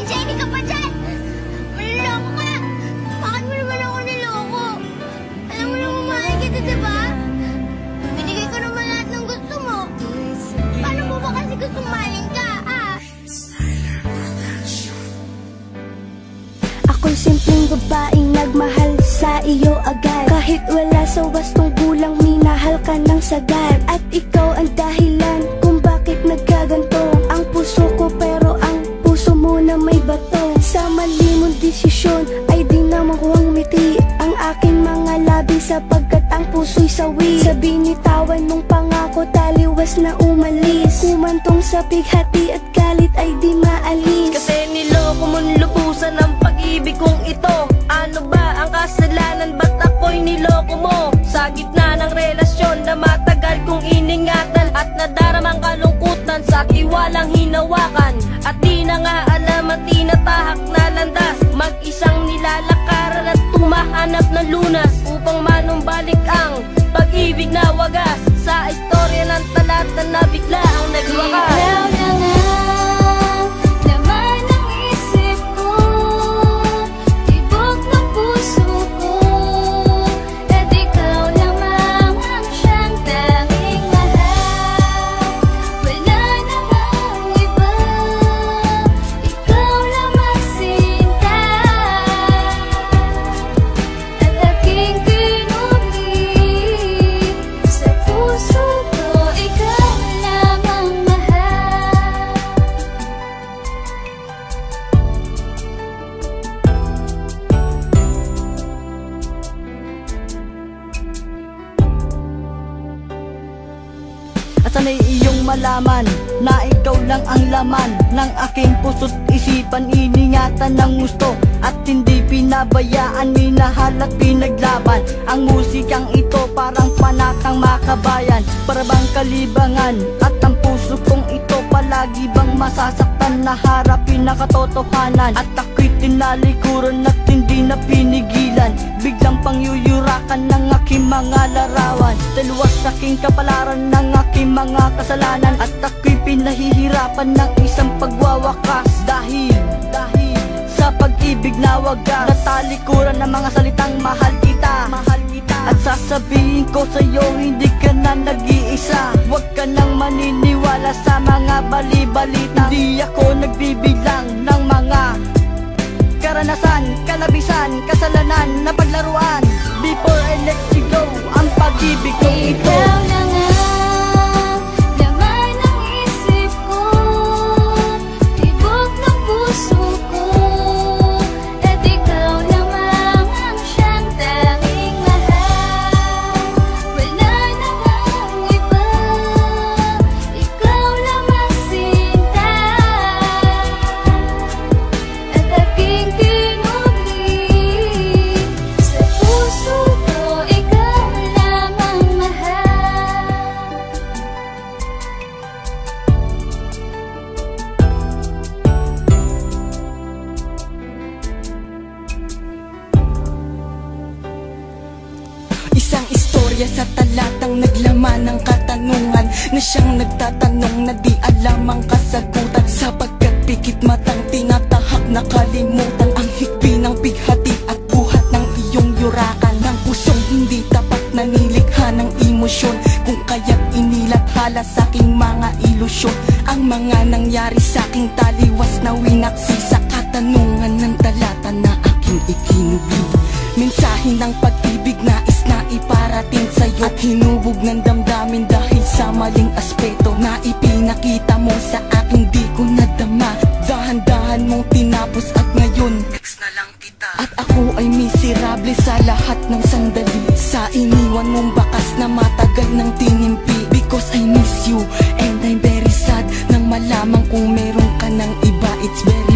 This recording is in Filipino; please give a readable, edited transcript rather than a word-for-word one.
Jenny ka pa dyan! Manloloko ka! Bakit mo naman ako niloko? Alam mo naman mahal kita, diba? Binigay ko naman lahat ng gusto mo. Paano mo ba kasi gusto mahalin ka, ah? Ako'y simpleng babaeng nagmahal sa iyo agad. Kahit wala sa wastong gulang, minahal ka ng sagad. At ikaw ang dahilan kung bakit nagkaganto ang puso ko, pero ang puso mo na may bato. Sa mali mong desisyon ay di naman ko ang ngumiti ang aking mga labi, sapagkat ang puso'y sawi. Sa binitawan mong pangako, taliwas na umalis. Kumantong sa bighati at galit ay di maalis. Kasi niloko mong lubusan ang pag-ibig kong ito. Ano ba ang kasalanan, ba't ako'y niloko mo? Sa gitna ng relasyon na matagal kong iningatan, at nadaramang kalungkutan sa tiwalang hinawakan. At di na nga alam at tinatahak na landas, mag-isang nilalakaran at tumahanap ng lunas, upang manumbalik ang pag-ibig na wagas. Sa istorya ng talata na bigla ang nagwakas. Ikaw na nga, laman ng isip ko, tibok ng puso ko. At ikaw lamang ang siyang tanging mahal. Wala namang iba, ikaw lamang sinta. At aking pinuli sa puso ko, ikaw lamang mahal. At sana'y iyong malaman na ikaw lang ang laman ng aking puso't isipan. Iningatan ng gusto at hindi pinabayaan, minahal at pinaglaban. Ang musikang ito parang panakang makabayan, para bang kalibangan. At ang puso kong ito palagi bang masasaktan na harapin na katotohanan. At ako'y tinalikuran at hindi na pinigilan, biglang pangyuyurakan ng aking mga larawan. Dalawas sa aking kapalaran ng aking mga kasalanan, at ako'y pinahihirapan ng isang pagwawakas. Dahil sa pag-ibig na wagas, natalikuran ng mga salitang mahal kita. At sasabihin ko sa'yo, hindi ka na nag-iisa. Huwag ka nang maniniwala sa mga bali-balita. Hindi ako nagbibilang ng mga karanasan, kalabisan, kasalanan na paglaruan. Before I let you go, ang pag-ibig kong ito. Ikaw na nga, laman ng isip ko, tibok ng puso ko. At ikaw lamang ang siyang tanging mahal. Wala namang iba, ikaw lamang sinta. At aking pinuli sa puso ko, ikaw lamang mahal. Isang istorya sa talatang naglaman ng katanungan, na siyang nagtatanong na di alam ang kasagutan. Sapagkat pikit matang tinatahak na kalimutan ang hikbi ng bighati at buhat ng iyong yurakan. Ng pusong hindi tapat na nilikha ng emosyon, kung kaya't inilathala sa aking mga ilusyon. Ang mga nangyari sa aking taliwas na winaksi sa katanungan ng talata na aking ikinubi. Mensahe ng pag-ibig nais na iparating sa'yo, at hinubog ng damdamin dahil sa maling aspeto na ipinakita mo sa akin, di ko nadama. Dahan-dahan mong tinapos at ngayon ex na lang kita. At ako ay miserable sa lahat ng sandali, sa iniwan mong bakas na matagal ng tinimpi. Because I miss you and I'm very sad nang malaman kung meron ka ng iba. It's very